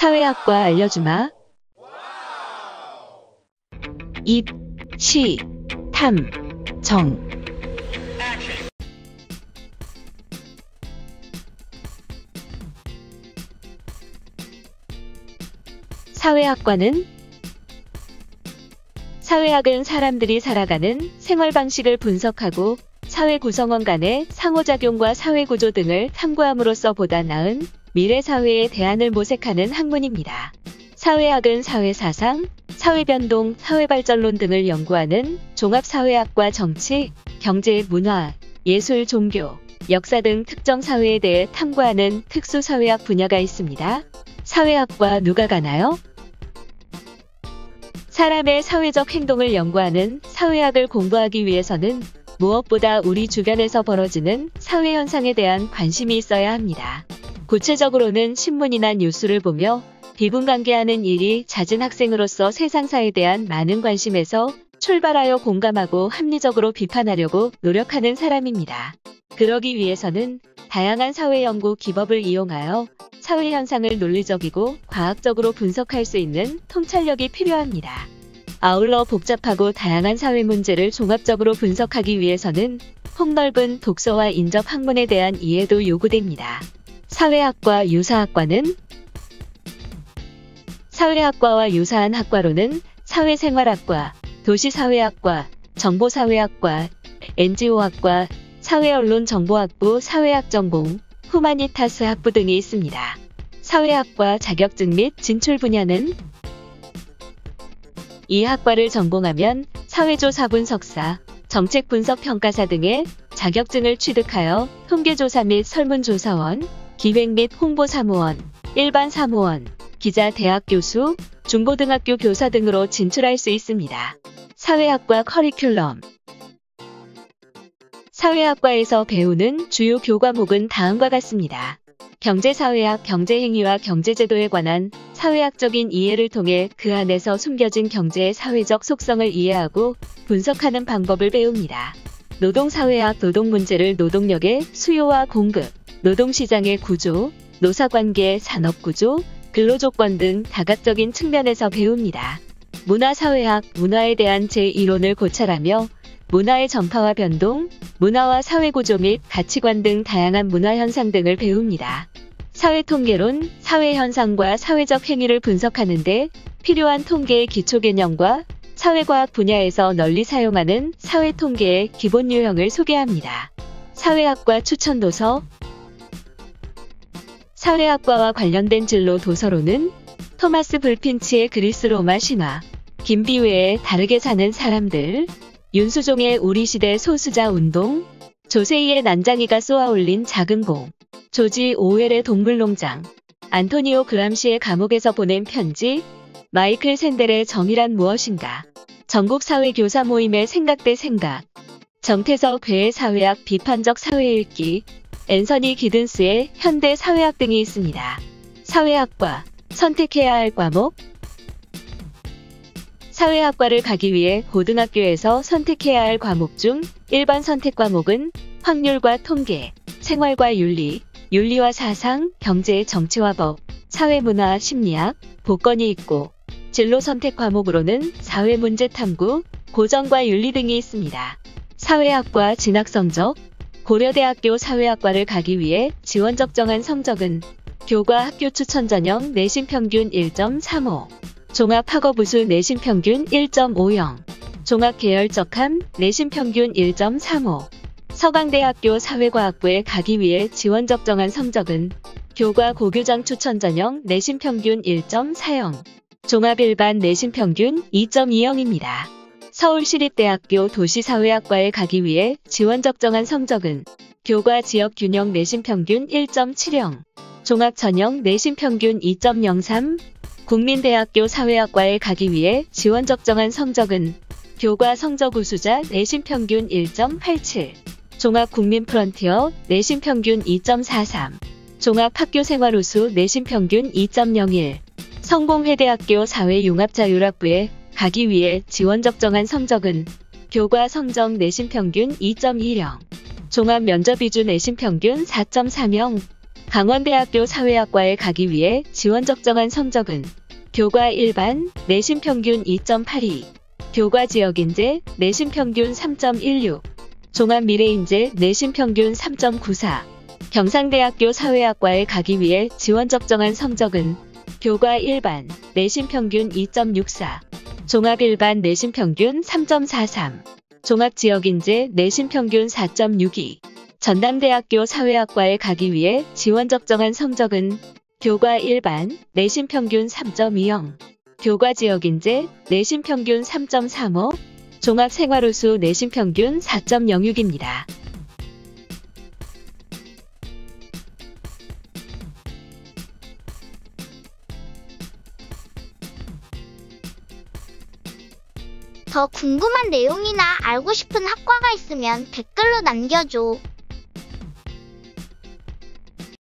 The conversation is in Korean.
사회학과 알려주마. 입, 시, 탐, 정. 사회학과는 사회학은 사람들이 살아가는 생활 방식을 분석하고 사회 구성원 간의 상호작용과 사회구조 등을 탐구함으로써 보다 나은 미래 사회의 대안을 모색하는 학문입니다. 사회학은 사회사상, 사회변동, 사회발전론 등을 연구하는 종합사회학과 정치, 경제, 문화, 예술, 종교, 역사 등 특정 사회에 대해 탐구하는 특수사회학 분야가 있습니다. 사회학과 누가 가나요? 사람의 사회적 행동을 연구하는 사회학을 공부하기 위해서는 무엇보다 우리 주변에서 벌어지는 사회현상에 대한 관심이 있어야 합니다. 구체적으로는 신문이나 뉴스를 보며 비분관계하는 일이 잦은 학생으로서 세상사에 대한 많은 관심에서 출발하여 공감하고 합리적으로 비판하려고 노력하는 사람입니다. 그러기 위해서는 다양한 사회연구 기법을 이용하여 사회현상을 논리적이고 과학적으로 분석할 수 있는 통찰력이 필요합니다. 아울러 복잡하고 다양한 사회 문제를 종합적으로 분석하기 위해서는 폭넓은 독서와 인접 학문에 대한 이해도 요구됩니다. 사회학과 유사학과는 사회학과와 유사한 학과로는 사회생활학과, 도시사회학과, 정보사회학과, NGO학과, 사회언론정보학부, 사회학전공, 후마니타스 학부 등이 있습니다. 사회학과 자격증 및 진출 분야는 이 학과를 전공하면 사회조사분석사, 정책분석평가사 등의 자격증을 취득하여 통계조사 및 설문조사원, 기획 및 홍보사무원, 일반사무원, 기자, 대학교수, 중고등학교 교사 등으로 진출할 수 있습니다. 사회학과 커리큘럼 사회학과에서 배우는 주요 교과목은 다음과 같습니다. 경제사회학, 경제행위와 경제제도에 관한 사회학적인 이해를 통해 그 안에서 숨겨진 경제의 사회적 속성을 이해하고 분석하는 방법을 배웁니다. 노동사회학, 노동문제를 노동력의 수요와 공급, 노동시장의 구조, 노사관계, 산업구조, 근로조건 등 다각적인 측면에서 배웁니다. 문화사회학, 문화에 대한 제1론을 고찰하며 문화의 전파와 변동, 문화와 사회구조 및 가치관 등 다양한 문화현상 등을 배웁니다. 사회통계론, 사회현상과 사회적 행위를 분석하는 데 필요한 통계의 기초개념과 사회과학 분야에서 널리 사용하는 사회통계의 기본 유형을 소개합니다. 사회학과 추천도서 사회학과와 관련된 진로 도서로는 토마스 불핀치의 그리스 로마 신화, 김비회의 다르게 사는 사람들, 윤수종의 우리 시대 소수자 운동, 조세희의 난장이가 쏘아올린 작은 공, 조지 오웰의 동물농장, 안토니오 그람시의 감옥에서 보낸 편지, 마이클 샌델의 정의란 무엇인가, 전국사회교사 모임의 생각 대 생각, 정태석 회의 사회학 비판적 사회일기, 앤서니 기든스의 현대 사회학 등이 있습니다. 사회학과 선택해야 할 과목 사회학과를 가기 위해 고등학교에서 선택해야 할 과목 중 일반 선택 과목은 확률과 통계, 생활과 윤리, 윤리와 사상, 경제, 정치와 법, 사회문화, 심리학, 복권이 있고 진로 선택 과목으로는 사회문제 탐구, 고정과 윤리 등이 있습니다. 사회학과 진학 성적 고려대학교 사회학과를 가기 위해 지원 적정한 성적은 교과 학교 추천 전형 내신 평균 1.35, 종합학업우수 내신 평균 1.50, 종합계열적함 내신 평균 1.35, 서강대학교 사회과학부에 가기 위해 지원 적정한 성적은 교과 고교장 추천 전형 내신 평균 1.40, 종합일반 내신 평균 2.20입니다. 서울시립대학교 도시사회학과에 가기 위해 지원 적정한 성적은 교과 지역균형 내신 평균 1.70, 종합전형 내신 평균 2.03, 국민대학교 사회학과에 가기 위해 지원 적정한 성적은 교과 성적 우수자 내신 평균 1.87, 종합국민프런티어 내신 평균 2.43, 종합학교생활 우수 내신 평균 2.01, 성공회대학교 사회융합자율학부에 가기 위해 지원 적정한 성적은 교과 성적 내신 평균 2.20, 종합면접위주 내신 평균 4.30, 강원대학교 사회학과에 가기 위해 지원 적정한 성적은 교과 일반 내신 평균 2.82, 교과 지역인재 내신 평균 3.16, 종합미래인재 내신 평균 3.94. 경상대학교 사회학과에 가기 위해 지원 적정한 성적은 교과 일반 내신 평균 2.64, 종합 일반 내신 평균 3.43, 종합 지역인재 내신 평균 4.62. 전남대학교 사회학과에 가기 위해 지원 적정한 성적은 교과 일반 내신 평균 3.20, 교과 지역인재 내신 평균 3.35, 종합 생활우수 내신 평균 4.06입니다. 더 궁금한 내용이나 알고 싶은 학과가 있으면 댓글로 남겨줘.